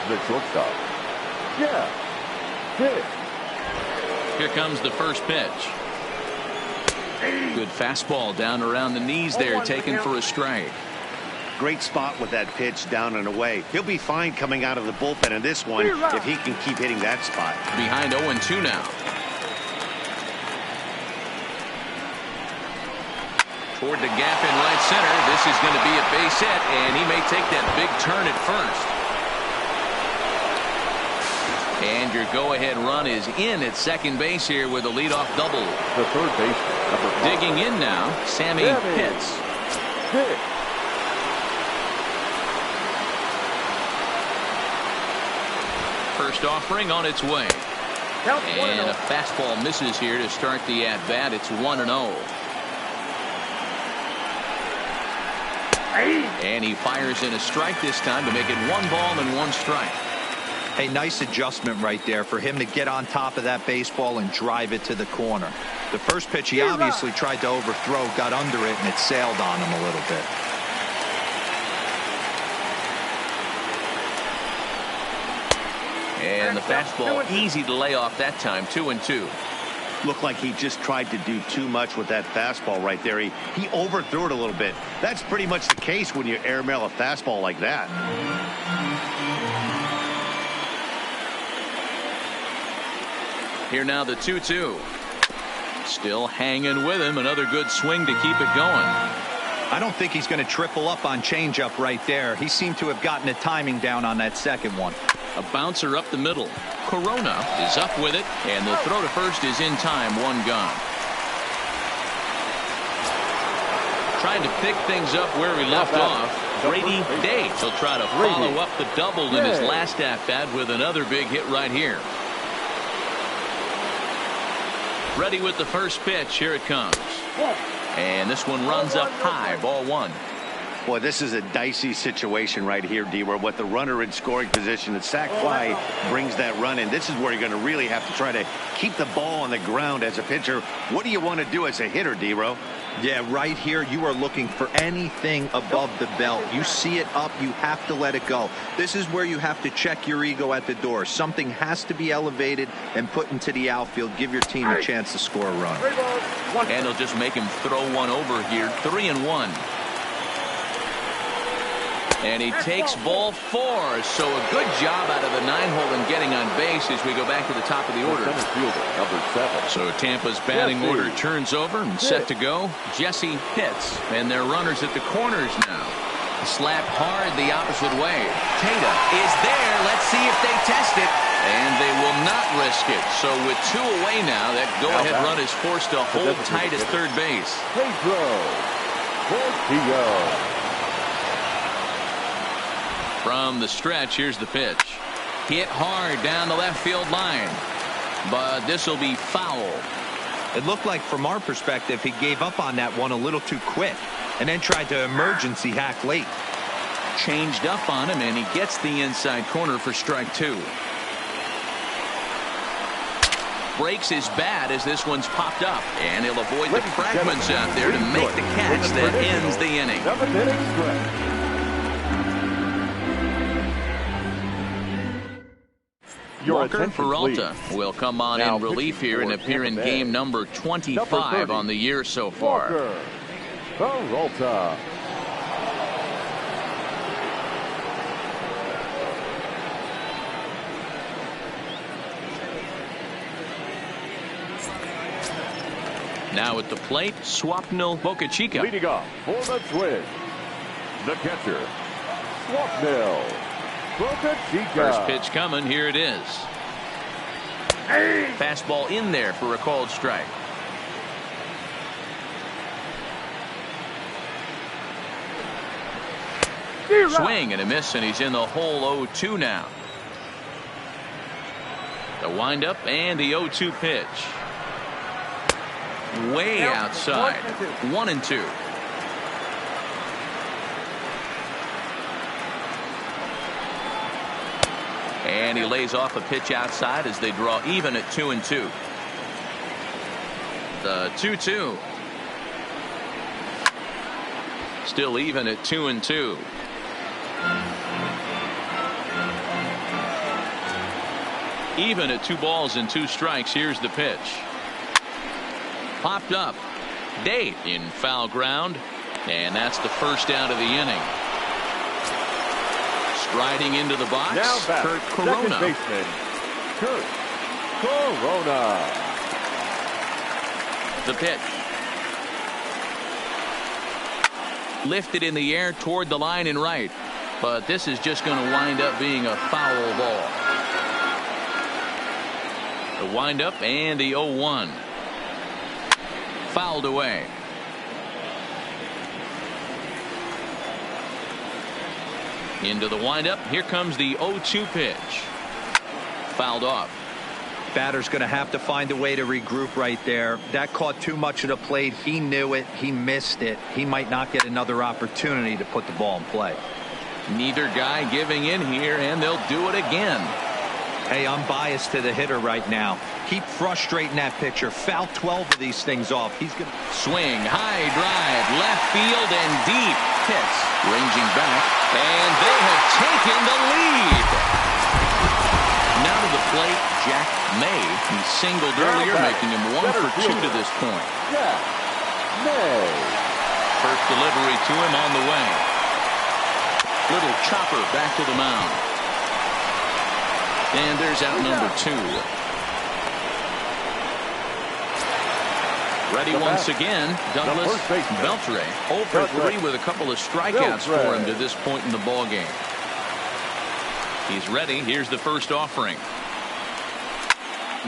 Speaker 3: the shortstop, Jeff Pitts.
Speaker 1: Here comes the first pitch. Good fastball down around the knees there, taken for a strike.
Speaker 2: Great spot with that pitch down and away. He'll be fine coming out of the bullpen in this one if he can keep hitting that spot.
Speaker 1: Behind 0-2 now. Toward the gap in right center. This is going to be a base hit, and he may take that big turn at first. And your go-ahead run is in at second base here with a leadoff double.
Speaker 3: The third baseman, number 5.
Speaker 1: Digging in now, Sammy Pitts. First offering on its way. And a fastball misses here to start the at-bat. It's 1-0. And he fires in a strike this time to make it 1 ball and 1 strike.
Speaker 4: A nice adjustment right there for him to get on top of that baseball and drive it to the corner. The first pitch he obviously tried to overthrow, got under it, and it sailed on him a little bit.
Speaker 1: And the fastball easy to lay off that time. 2-2.
Speaker 2: Looked like he just tried to do too much with that fastball right there. He overthrew it a little bit. That's pretty much the case when you airmail a fastball like that.
Speaker 1: Here now the 2-2. Still hanging with him. Another good swing to keep it going.
Speaker 4: I don't think he's going to triple up on changeup right there. He seemed to have gotten the timing down on that second one.
Speaker 1: A bouncer up the middle. Corona is up with it, and the throw to first is in time. 1 gone. Trying to pick things up where he left off. Brady Day will try to follow up the double in his last at-bat with another big hit right here. Ready with the first pitch. Here it comes. And this one runs up high. Ball 1.
Speaker 2: Boy, this is a dicey situation right here, D, where with the runner in scoring position, the sac fly brings that run in. This is where you're going to really have to try to keep the ball on the ground as a pitcher. What do you want to do as a hitter, D-Row?
Speaker 4: Yeah, right here, you are looking for anything above the belt. You see it up, you have to let it go. This is where you have to check your ego at the door. Something has to be elevated and put into the outfield. Give your team a chance to score a run.
Speaker 1: And they'll just make him throw one over here. 3-1. And he takes ball 4. So a good job out of the 9-hole in getting on base as we go back to the top of the order. So Tampa's batting order turns over and set to go. Jesse hits, and they're runners at the corners now. Slap hard the opposite way. Tata is there. Let's see if they test it. And they will not risk it. So with 2 away now, that go-ahead run is forced to hold tight at third base. From the stretch, here's the pitch. Hit hard down the left field line. But this will be foul.
Speaker 4: It looked like from our perspective he gave up on that one a little too quick and then tried to emergency hack late.
Speaker 1: Changed up on him, and he gets the inside corner for strike 2. Breaks his bat as this one's popped up, and he'll avoid the fragments out there to make the catch that ends the inning. Walker Peralta will come on in relief here and appear in game number 25 on the year so far.
Speaker 3: Peralta.
Speaker 1: Now at the plate, Swapnil Bocachica.
Speaker 3: Leading off for the Twins, the catcher, Swapnil Bocachica.
Speaker 1: First pitch coming. Here it is. Fastball in there for a called strike. Swing and a miss, and he's in the hole. 0-2 now. The windup and the 0-2 pitch. Way outside. 1-2. And he lays off a pitch outside as they draw even at 2-2. The 2-2. Still even at 2-2. Even at 2 balls and 2 strikes. Here's the pitch. Popped up. Date in foul ground. And that's the first out of the inning. Striding into the box,
Speaker 3: now
Speaker 1: Kurt Corona.
Speaker 3: Second baseman, Kurt Corona.
Speaker 1: The pitch. Lifted in the air toward the line and right. But this is just going to wind up being a foul ball. The windup and the 0-1. Fouled away. Into the windup. Here comes the 0-2 pitch. Fouled off.
Speaker 4: Batter's going to have to find a way to regroup right there. That caught too much of the plate. He knew it. He missed it. He might not get another opportunity to put the ball in play.
Speaker 1: Neither guy giving in here, and they'll do it again.
Speaker 4: Hey, I'm biased to the hitter right now. Keep frustrating that pitcher. Foul 12 of these things off. He's going to
Speaker 1: swing, high drive, left field and deep. Hits, ranging back, and they have taken the lead. Now to the plate, Jack May. He singled earlier, making him 1 for 2 to this point.
Speaker 3: Jack May.
Speaker 1: First delivery to him on the way. Little chopper back to the mound. And there's out number 2. Ready once again, Douglas Beltre. 0 for 3 with a couple of strikeouts for him to this point in the ball game. He's ready. Here's the first offering.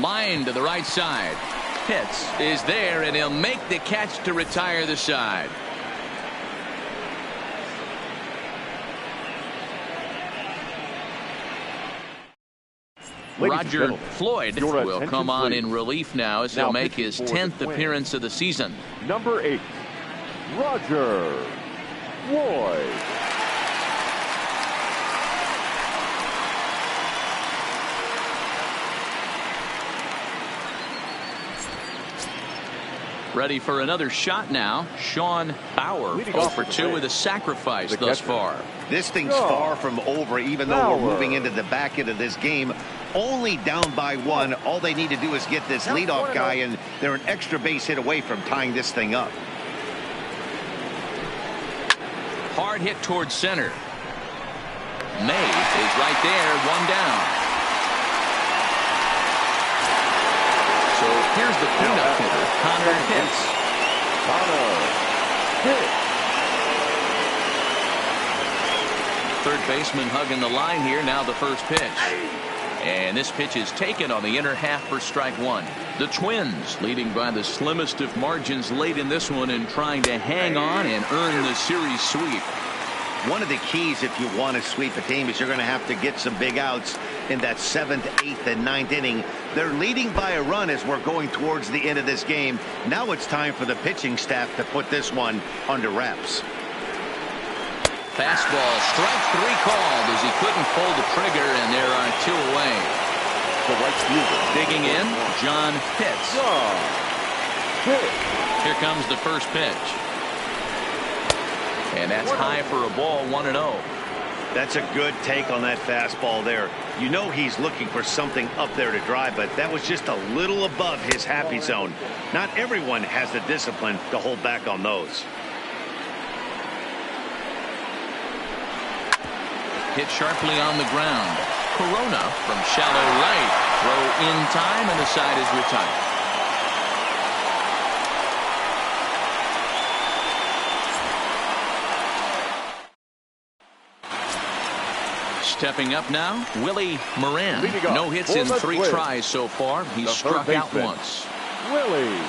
Speaker 1: Line to the right side. Pitts is there, and he'll make the catch to retire the side. Roger Floyd will come on in relief now as he'll make his 10th appearance of the season.
Speaker 3: Number 8, Roger Roy.
Speaker 1: Ready for another shot now. Sean Bauer 0 for 2 with a sacrifice thus far.
Speaker 2: This thing's far from over, even though we're moving into the back end of this game. Only down by 1. All they need to do is get this leadoff guy, and they're an extra base hit away from tying this thing up.
Speaker 1: Hard hit towards center. May is right there, 1 down. So here's the cleanup hitter, Connor Hicks. Third baseman hugging the line here. Now the first pitch. And this pitch is taken on the inner half for strike 1. The Twins leading by the slimmest of margins late in this one and trying to hang on and earn the series sweep.
Speaker 2: One of the keys if you want to sweep a team is you're going to have to get some big outs in that 7th, 8th, and 9th inning. They're leading by a run as we're going towards the end of this game. Now it's time for the pitching staff to put this one under wraps.
Speaker 1: Fastball, strike 3 called as he couldn't pull the trigger, and there are 2 away.
Speaker 3: The right fielder.
Speaker 1: Digging in, John Pitts. Here comes the first pitch. And that's high for a ball, 1-0.
Speaker 2: That's a good take on that fastball there. You know he's looking for something up there to drive, but that was just a little above his happy zone. Not everyone has the discipline to hold back on those.
Speaker 1: Hit sharply on the ground. Corona from shallow right. Throw in time, and the side is retired. Stepping up now, Willie Moran. No hits in 3 tries so far. He's struck out once.
Speaker 3: Willie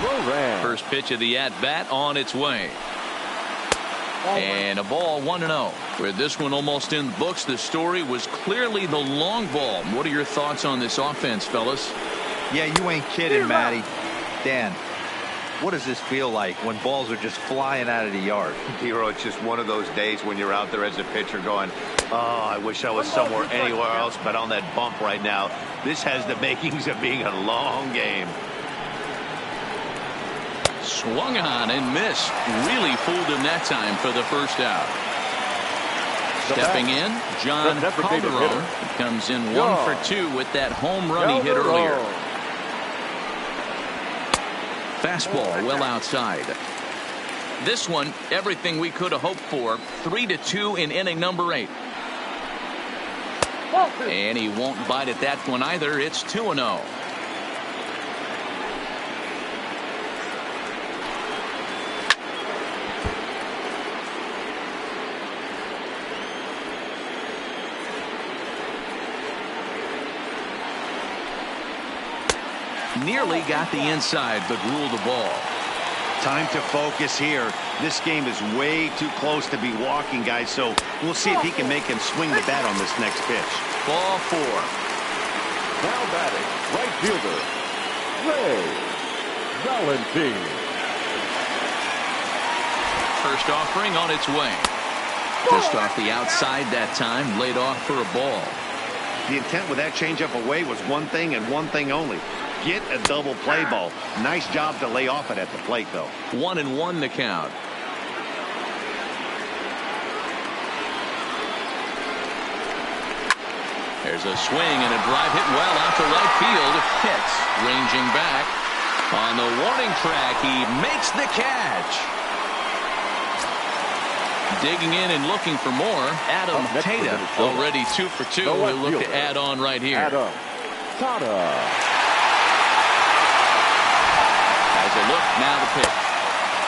Speaker 3: Moran.
Speaker 1: First pitch of the at-bat on its way. And a ball, 1-0. With this one almost in the books, the story was clearly the long ball. What are your thoughts on this offense, fellas?
Speaker 4: Yeah, you ain't kidding, Matty. Dan, what does this feel like when balls are just flying out of the yard?
Speaker 2: Hero, it's just one of those days when you're out there as a pitcher going, oh, I wish I was somewhere anywhere else but on that bump right now. This has the makings of being a long game.
Speaker 1: Swung on and missed. Really fooled him that time for the first out. Stepping in, John Calderon. He comes in 1 for 2 with that home run he hit earlier. Fastball well outside. This one, everything we could have hoped for. 3-2 in inning number 8. And he won't bite at that one either. It's 2-0. Nearly got the inside, but ruled the ball.
Speaker 2: Time to focus here. This game is way too close to be walking, guys, so we'll see if he can make him swing the bat on this next pitch.
Speaker 1: Ball 4.
Speaker 3: Now batting, right fielder, Ray Valentine.
Speaker 1: First offering on its way. Just off the outside that time, laid off for a ball.
Speaker 2: The intent with that changeup away was one thing and one thing only. Get a double play ball. Nice job to lay off it at the plate, though.
Speaker 1: 1-1 the count. There's a swing and a drive hit well out to right field. Pitts ranging back. On the warning track, he makes the catch. Digging in and looking for more. Adam Tata already 2 for 2. We'll look to add on right here.
Speaker 3: Adam Tata.
Speaker 1: A look, now the pitch.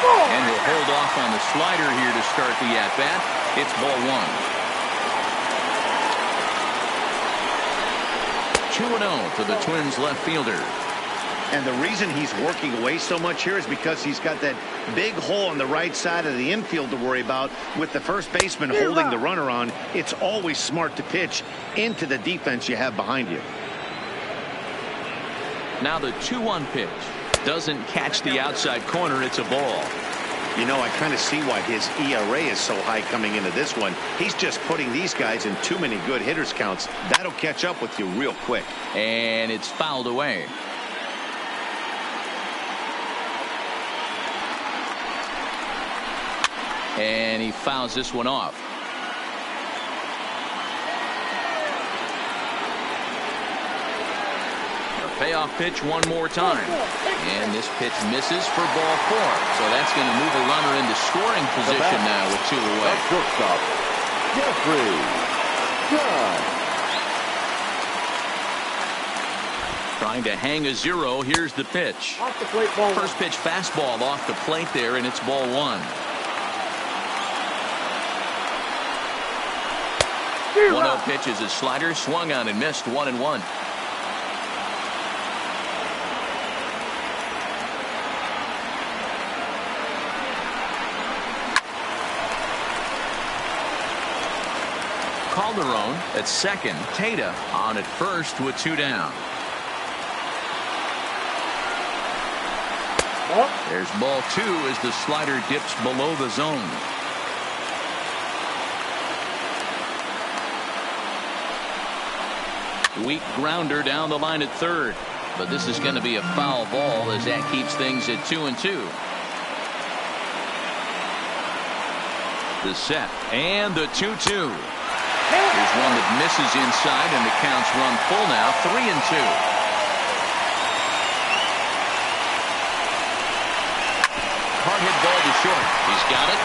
Speaker 1: And he'll hold off on the slider here to start the at-bat. It's ball 1. 2-0 to the Twins left fielder.
Speaker 2: And the reason he's working away so much here is because he's got that big hole on the right side of the infield to worry about. With the first baseman holding the runner on, it's always smart to pitch into the defense you have behind you.
Speaker 1: Now the 2-1 pitch. Doesn't catch the outside corner. It's a ball.
Speaker 2: You know, I kind of see why his ERA is so high coming into this one. He's just putting these guys in too many good hitters counts. That'll catch up with you real quick.
Speaker 1: And it's fouled away. And he fouls this one off. Payoff pitch one more time. And this pitch misses for ball 4. So that's going to move a runner into scoring position now with 2 away.
Speaker 3: Shortstop, Jeffrey Dunn.
Speaker 1: Trying to hang a 0. Here's the pitch.
Speaker 5: Off the plate, ball
Speaker 1: First pitch fastball off the plate there, and it's ball 1. 1-0 pitch is a slider, swung on and missed, 1-1. Calderon at second. Tata on at first with 2 down. There's ball 2 as the slider dips below the zone. Weak grounder down the line at third. But this is going to be a foul ball as that keeps things at 2-2. The set and the 2-2. Here's one that misses inside, and the count's run full now, 3-2. Hard hit ball to short. He's got it.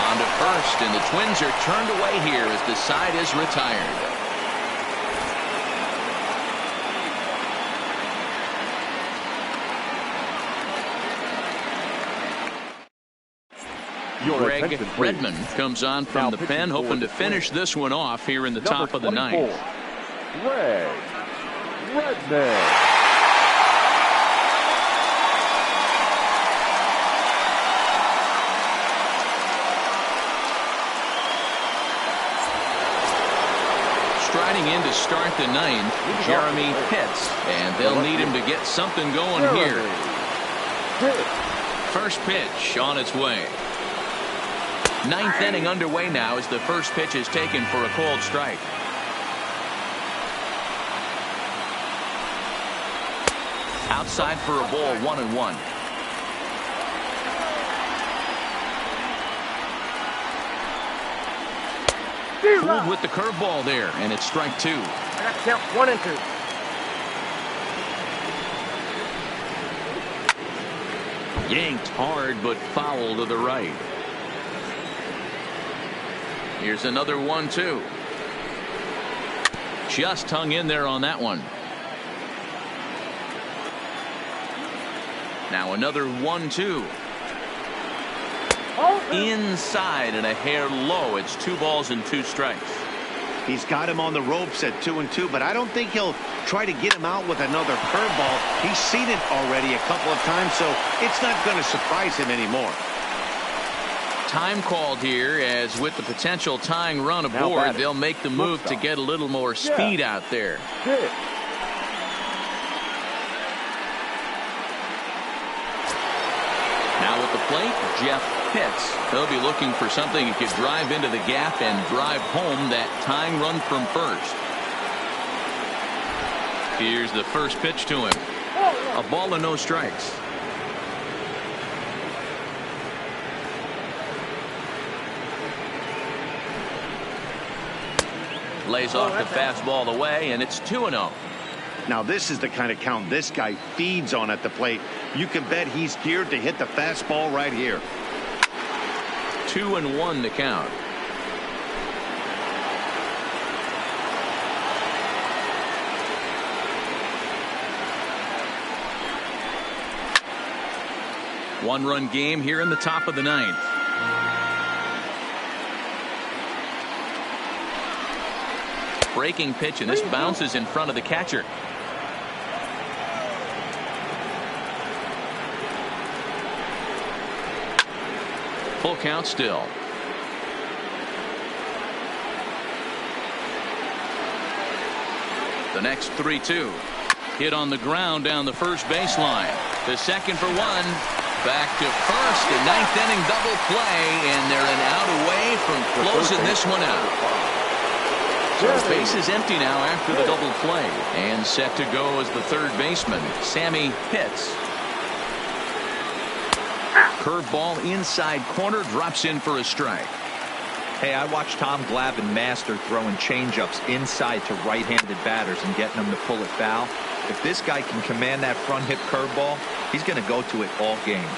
Speaker 1: On to first, and the Twins are turned away here as the side is retired. Greg Redmond comes on from the pen, hoping to finish this one off here in the top of the 9th.
Speaker 3: Greg Redmond.
Speaker 1: Striding in to start the 9th, Jeremy Pitts, and they'll need him to get something going here. First pitch on its way. 9th inning underway now as the first pitch is taken for a called strike. Outside for a ball, 1-1. Fooled with the curveball there, and it's strike 2.
Speaker 5: I got to count 1 and 2.
Speaker 1: Yanked hard, but foul to the right. Here's another 1-2. Just hung in there on that one. Now another 1-2. Inside and a hair low. It's 2 balls and 2 strikes.
Speaker 2: He's got him on the ropes at 2-2, but I don't think he'll try to get him out with another curveball. He's seen it already a couple of times, so it's not going to surprise him anymore.
Speaker 1: Time called here, as with the potential tying run aboard, they'll make the move to get a little more speed out there. Now at the plate, Jeff Pitts. He'll be looking for something that could drive into the gap and drive home that tying run from first. Here's the first pitch to him. A ball and no strikes. Lays off the fastball away, and it's 2-0.
Speaker 2: Now this is the kind of count this guy feeds on at the plate. You can bet he's geared to hit the fastball right here.
Speaker 1: 2-1 to count. One-run game here in the top of the 9th. Breaking pitch, and this bounces in front of the catcher. Full count still. The next 3-2. Hit on the ground down the first baseline. The second for 1. back to first. The ninth inning double play, and they're an out away from closing this one out. So his base is empty now after the double play. And set to go as the third baseman, Sammy Pitts. Curveball inside corner, drops in for a strike.
Speaker 4: Hey, I watched Tom Glavine master throwing changeups inside to right-handed batters and getting them to pull it foul. If this guy can command that front hip curveball, he's going to go to it all game.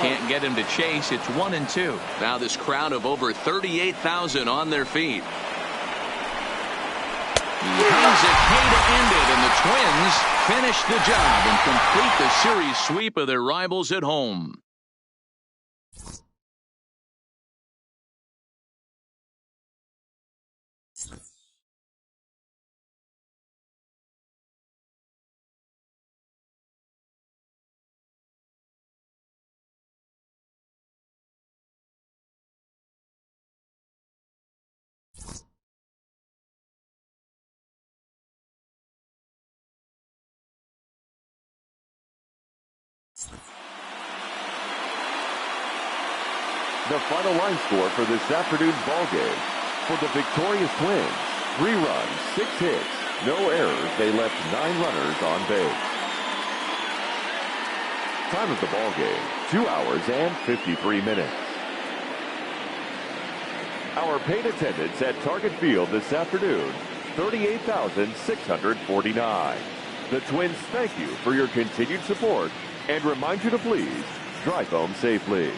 Speaker 1: Can't get him to chase. It's 1-2. Now this crowd of over 38,000 on their feet. He hangs it K to end it, and the Twins finish the job and complete the series sweep of their rivals at home.
Speaker 3: The final line score for this afternoon's ball game. For the victorious Twins, 3 runs, 6 hits, no errors. They left 9 runners on base. Time of the ball game, 2 hours and 53 minutes. Our paid attendance at Target Field this afternoon, 38,649. The Twins thank you for your continued support and remind you to please drive home safely.